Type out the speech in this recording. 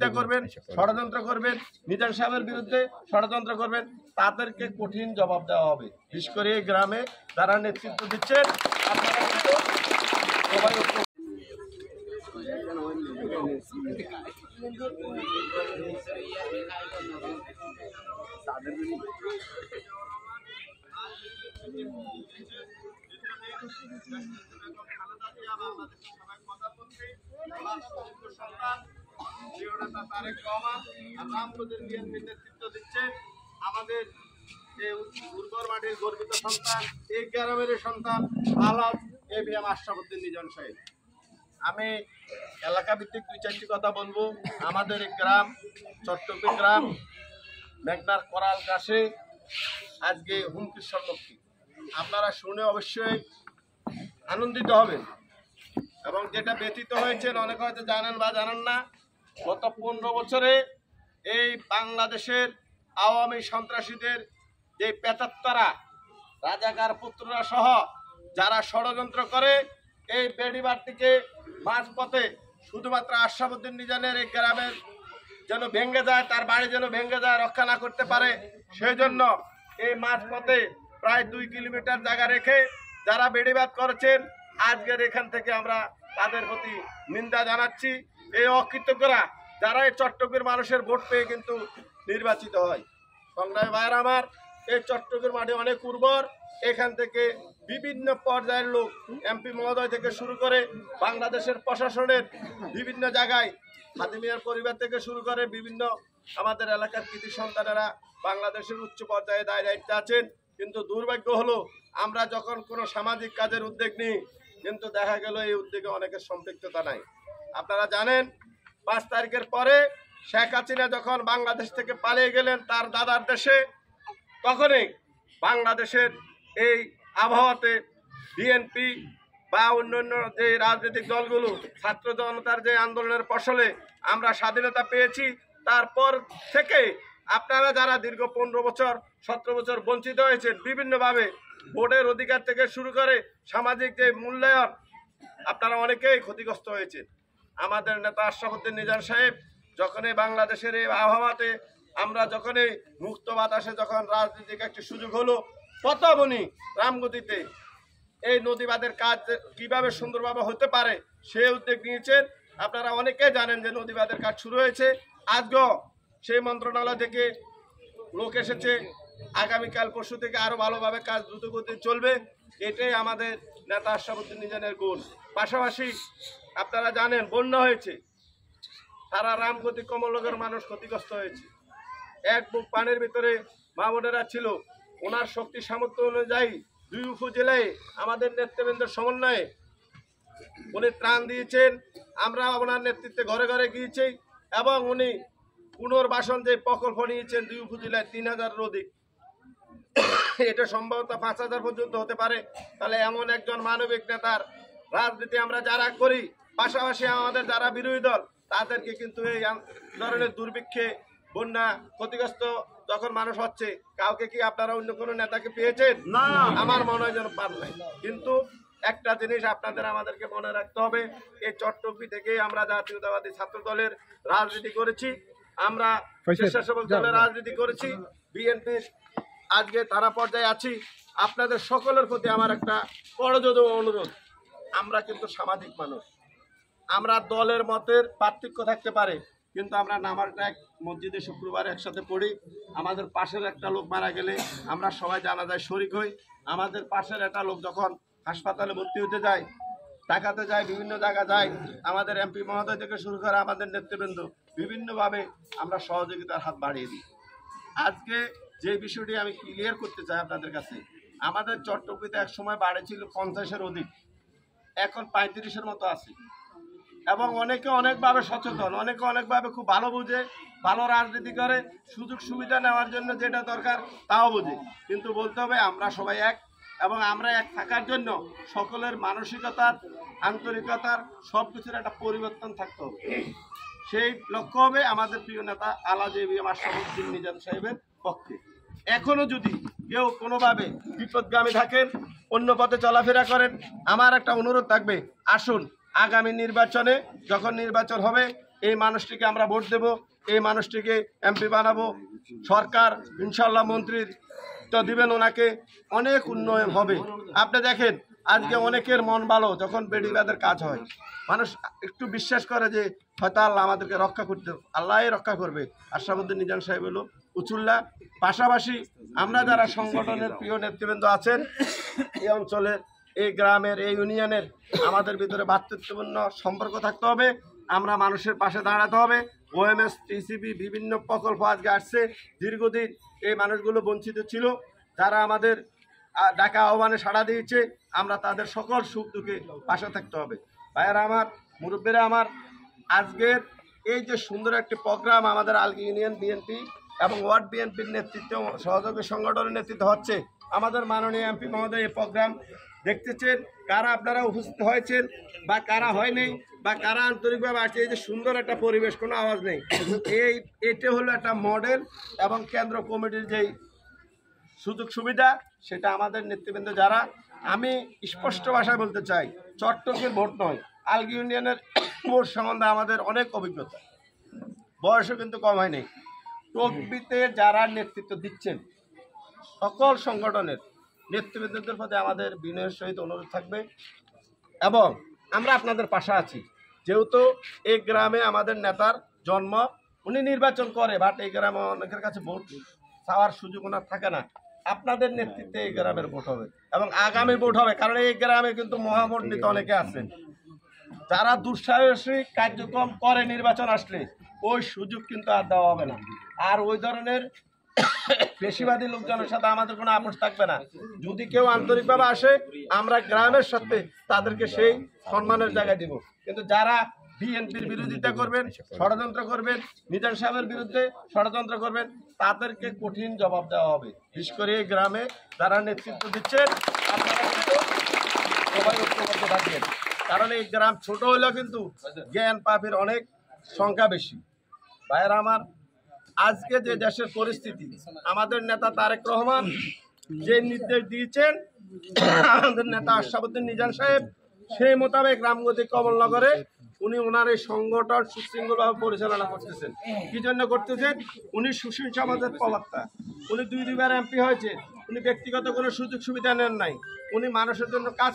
বিরোধিতা করবেন, ষড়যন্ত্র করবেন, মিজান সাহেবের বিরুদ্ধে ষড়যন্ত্র করবেন, তাদেরকে কঠিন জবাব দেওয়া হবে। বিশেষ করে এই গ্রামে যারা নেতৃত্ব দিচ্ছেন আপনারা কিন্তু সবাই আমাদের যে উর্বর মাটির গর্বিত সন্তান, এই গ্রামের সন্তান আলাদ এবিএম আশরাফুদ্দিন নিজাম সাহেব। আমি এলাকা ভিত্তিক 2-4টি কথা বলবো। আমাদের এই গ্রাম চট্টগ্রাম গ্রাম মেঘনার করাল কাছে আজকে হুমকির লক্ষ্মী। আপনারা শুনে অবশ্যই আনন্দিত হবেন এবং যেটা ব্যতীত হয়েছেন অনেকে হয়তো জানেন বা জানেন না, গত 15 বছরে এই বাংলাদেশের আওয়ামী সন্ত্রাসীদের যে পেতাত্তারা, রাজাকার পুত্ররা সহ যারা ষড়যন্ত্র করে এই বেড়িবাঁধ থেকে মাঝপথে শুধুমাত্র আশরাফুদ্দিন নিজামের এই গ্রামের যেন ভেঙে যায়, তার বাড়ি যেন ভেঙে যায়, রক্ষা না করতে পারে, সেই জন্য এই মাঝপথে প্রায় 2 কিলোমিটার জায়গা রেখে যারা বেড়িবাঁধ করেছেন, আজকের এখান থেকে আমরা তাদের প্রতি নিন্দা জানাচ্ছি। এই অকৃতজ্ঞরা যারা এই চট্টগ্রামের মানুষের ভোট পেয়ে কিন্তু নির্বাচিত হয়। সংগ্রামী ভাইয়েরা আমার, এই চট্টগ্রাম মাটি অনেক উর্বর। এখান থেকে বিভিন্ন পর্যায়ের লোক, এমপি মহোদয় থেকে শুরু করে বাংলাদেশের প্রশাসনের বিভিন্ন জায়গায়, খাদিমিয়ার পরিবার থেকে শুরু করে বিভিন্ন আমাদের এলাকার কৃতি সন্তানেরা বাংলাদেশের উচ্চ পর্যায়ে দায়িত্বে আছেন। কিন্তু দুর্ভাগ্য হলো আমরা যখন কোনো সামাজিক কাজের উদ্যোগ নিই, কিন্তু দেখা গেল এই উদ্যোগে অনেকের সম্পৃক্ততা নাই। আপনারা জানেন 5 তারিখের পরে শেখ হাসিনা যখন বাংলাদেশ থেকে পালিয়ে গেলেন তার দাদার দেশে, তখনই বাংলাদেশের এই আবহাওয়াতে বিএনপি বা অন্যান্য যে রাজনৈতিক দলগুলো ছাত্র জনতার যে আন্দোলনের ফসলে আমরা স্বাধীনতা পেয়েছি। তারপর থেকে আপনারা যারা দীর্ঘ 15 বছর 17 বছর বঞ্চিত হয়েছেন বিভিন্নভাবে, ভোটের অধিকার থেকে শুরু করে সামাজিক যে মূল্যায়ন, আপনারা অনেকেই ক্ষতিগ্রস্ত হয়েছেন। আমাদের নেতা আশরাফুদ্দিন নিজাম সাহেব যখন এই বাংলাদেশের এই আবহাওয়াতে আমরা যখন এই মুক্ত বাতাসে যখন রাজনৈতিক একটি সুযোগ হলো, প্রথম উনি রামগতিতে এই নদীবাঁধের কাজ কিভাবে সুন্দরভাবে হতে পারে সে উদ্যোগ নিয়েছেন। আপনারা অনেকেই জানেন যে নদীবাঁধের কাজ শুরু হয়েছে। আজও সেই মন্ত্রণালয় থেকে লোক এসেছে, আগামীকাল পরশু থেকে আরও ভালোভাবে কাজ দ্রুতগতি চলবে। এটাই আমাদের নেতা আশরাফুদ্দিন নিজামের গুণ। পাশাপাশি আপনারা জানেন বন্যা হয়েছে, সারা রামগতি কমলনগর মানুষ ক্ষতিগ্রস্ত হয়েছে। এক বুক পানির ভিতরে মা বোনেরা ছিল। ওনার শক্তি সামর্থ্য অনুযায়ী 2 উপজেলায় আমাদের নেতৃবৃন্দের সমন্বয়ে উনি ত্রাণ দিয়েছেন। আমরা ওনার নেতৃত্বে ঘরে ঘরে গিয়েছি এবং উনি পুনর্বাসন যে প্রকল্প নিয়েছেন 2 উপজেলায় 3000-এর অধিক, এটা সম্ভবত 5000 পর্যন্ত হতে পারে। তাহলে এমন একজন মানবিক নেতার রাজনীতি আমরা যারা করি, পাশাপাশি আমাদের যারা বিরোধী দল, তাদেরকে কিন্তু এই ধরনের দুর্ভিক্ষে বন্যা ক্ষতিগ্রস্ত যখন মানুষ হচ্ছে, কাউকে কি আপনারা অন্য কোনো নেতাকে পেয়েছেন? না, আমার মনে হয় যেন পান নাই। কিন্তু একটা জিনিস আপনাদের আমাদেরকে মনে রাখতে হবে, এই চট্টগ্রাম থেকে আমরা জাতীয়তাবাদী ছাত্র দলের রাজনীতি করেছি, আমরা স্বেচ্ছাসেবক দলের রাজনীতি করেছি, বিএনপির আজকে তারা পর্যায়ে আছি। আপনাদের সকলের প্রতি আমার একটা করজোড় অনুরোধ, আমরা কিন্তু সামাজিক মানুষ। আমরা দলের মতের পার্থক্য থাকতে পারে, কিন্তু আমরা নামাজটা এক মসজিদে শুক্রবার একসাথে পড়ি। আমাদের পাশের একটা লোক মারা গেলে আমরা সবাই জানাজায় শরিক হই। আমাদের পাশের একটা লোক যখন হাসপাতালে ভর্তি হতে যায়, টাকাতে যায়, বিভিন্ন জায়গা যায়, আমাদের এমপি মহোদয় থেকে শুরু করে আমাদের নেতৃবৃন্দ বিভিন্নভাবে আমরা সহযোগিতার হাত বাড়িয়ে দিই। আজকে যে বিষয়টি আমি ক্লিয়ার করতে চাই আপনাদের কাছে, আমাদের চট্টগ্রামে এক সময় বাড়ি ছিল 50-এর অধিক, এখন 35-এর মতো আছে। এবং অনেকে অনেকভাবে সচেতন, অনেকে অনেকভাবে খুব ভালো বুঝে, ভালো রাজনীতি করে, সুযোগ সুবিধা নেওয়ার জন্য যেটা দরকার তাও বুঝে। কিন্তু বলতে হবে আমরা সবাই এক, এবং আমরা এক থাকার জন্য সকলের মানসিকতার, আন্তরিকতার সব কিছুর একটা পরিবর্তন থাকতে হবে। সেই লক্ষ্য হবে আমাদের প্রিয় নেতা আলাজি এবিএম আশরাফুদ্দিন নিজাম সাহেবের পক্ষে। এখনও যদি কেউ কোনোভাবে বিপদগামী থাকেন, অন্য পথে চলাফেরা করেন, আমার একটা অনুরোধ থাকবে, আসুন আগামী নির্বাচনে যখন নির্বাচন হবে এই মানুষটিকে আমরা ভোট দেব, এই মানুষটিকে এমপি বানাবো। সরকার ইনশাল্লাহ মন্ত্রীর তো দিবেন, ওনাকে অনেক উন্নয়ন হবে। আপনি দেখেন আজকে অনেকের মন ভালো যখন বেডিবাদের কাজ হয়, মানুষ একটু বিশ্বাস করে যে হয়তো আল্লাহ আমাদেরকে রক্ষা করতে, আল্লাহই রক্ষা করবে। আশরাফুদ্দিন নিজাম সাহেব হলো উচুল্লা। পাশাপাশি আমরা যারা সংগঠনের প্রিয় নেতৃবৃন্দ আছেন এই অঞ্চলের, এই গ্রামের, এই ইউনিয়নের, আমাদের ভিতরে ভ্রাতৃত্বপূর্ণ সম্পর্ক থাকতে হবে। আমরা মানুষের পাশে দাঁড়াতে হবে। ওএমএস টিসিবি বিভিন্ন প্রকল্প আজকে আসছে। দীর্ঘদিন এই মানুষগুলো বঞ্চিত ছিল, যারা আমাদের ডাকা আহ্বানে সাড়া দিয়েছে, আমরা তাদের সকল সুখ দুঃখে পাশে থাকতে হবে। ভাইয়েরা আমার, মুরব্বীরা আমার, আজকের এই যে সুন্দর একটি প্রোগ্রাম আমাদের আলগী ইউনিয়ন বিএনপি এবং ওয়ার্ড বিএনপির নেতৃত্ব, সহযোগী সংগঠনের নেতৃত্ব হচ্ছে আমাদের মাননীয় এমপি মহোদয়। এই প্রোগ্রাম দেখতেছেন, কারা আপনারা উপস্থিত হয়েছেন বা কারা হয়নি বা কারা আন্তরিকভাবে আসছে। এই যে সুন্দর একটা পরিবেশ, কোনো আওয়াজ নেই, এটা হলো একটা মডেল এবং কেন্দ্র কমিটির যেই সুযোগ সুবিধা, সেটা আমাদের নেতৃবৃন্দ যারা, আমি স্পষ্ট ভাষায় বলতে চাই, চট্টকের ভোট নয়, আলগী ইউনিয়নের ভোট সম্বন্ধে আমাদের অনেক অভিজ্ঞতা, বয়সও কিন্তু কম হয়নি। টকবিতে যারা নেতৃত্ব দিচ্ছেন সকল সংগঠনের নেতৃবৃন্দদের প্রতি আমাদের বিনয়ের সহিত অনুরোধ থাকবে এবং আমরা আপনাদের পাশে আছি। যেহেতু এই গ্রামে আমাদের নেতার জন্ম, উনি নির্বাচন করে, বাট এই গ্রামে অনেকের কাছে ভোট চাওয়ার সুযোগ ওনার থাকে না। আপনাদের নেতৃত্বে এই গ্রামের ভোট হবে এবং আগামী ভোট হবে, কারণ এই গ্রামে কিন্তু মহামন্ডিত অনেকে আছেন যারা দুঃসাহসিক কার্যক্রম করে। নির্বাচন আসলে ওই সুযোগ কিন্তু আর দেওয়া হবে না। আর ওই ধরনের পেশিবাদী লোকজনের সাথে আমাদের কোনো আপোষ থাকবে না। যদি কেউ আন্তরিকভাবে আসে, আমরা গ্রামের সাথে তাদেরকে সেই সম্মানের জায়গায় দিব। কিন্তু যারা বিএনপির বিরোধিতা করবেন, ষড়যন্ত্র করবেন, নিজাম সাহেবের বিরুদ্ধে ষড়যন্ত্র করবেন, তাদেরকে কঠিন জবাব দেওয়া হবে। বিশেষ করে এই গ্রামে যারা নেতৃত্ব দিচ্ছেন, আপনারা কিন্তু সবাই ঐক্যবদ্ধ থাকবেন, কারণ এই গ্রাম ছোট হলেও কিন্তু জ্ঞান পাপীর অনেক সংখ্যা বেশি। ভাইয়েরা আমার, আজকে যে দেশের পরিস্থিতি, আমাদের নেতা তারেক রহমান যে নির্দেশ দিয়েছেন, আমাদের নেতা আশরাফুদ্দিন নিজাম সাহেব সেই মোতাবেক রামগতি কমলনগরে উনি ওনার এই সংগঠন সুশৃঙ্খলভাবে পরিচালনা করতেছেন। কি জন্য করতেছেন? উনি সুশীল সমাজের প্রবক্তা, উনি দুইবার এমপি হয়েছে, উনি ব্যক্তিগত কোনো সুযোগ সুবিধা নেন নাই, উনি মানুষের জন্য কাজ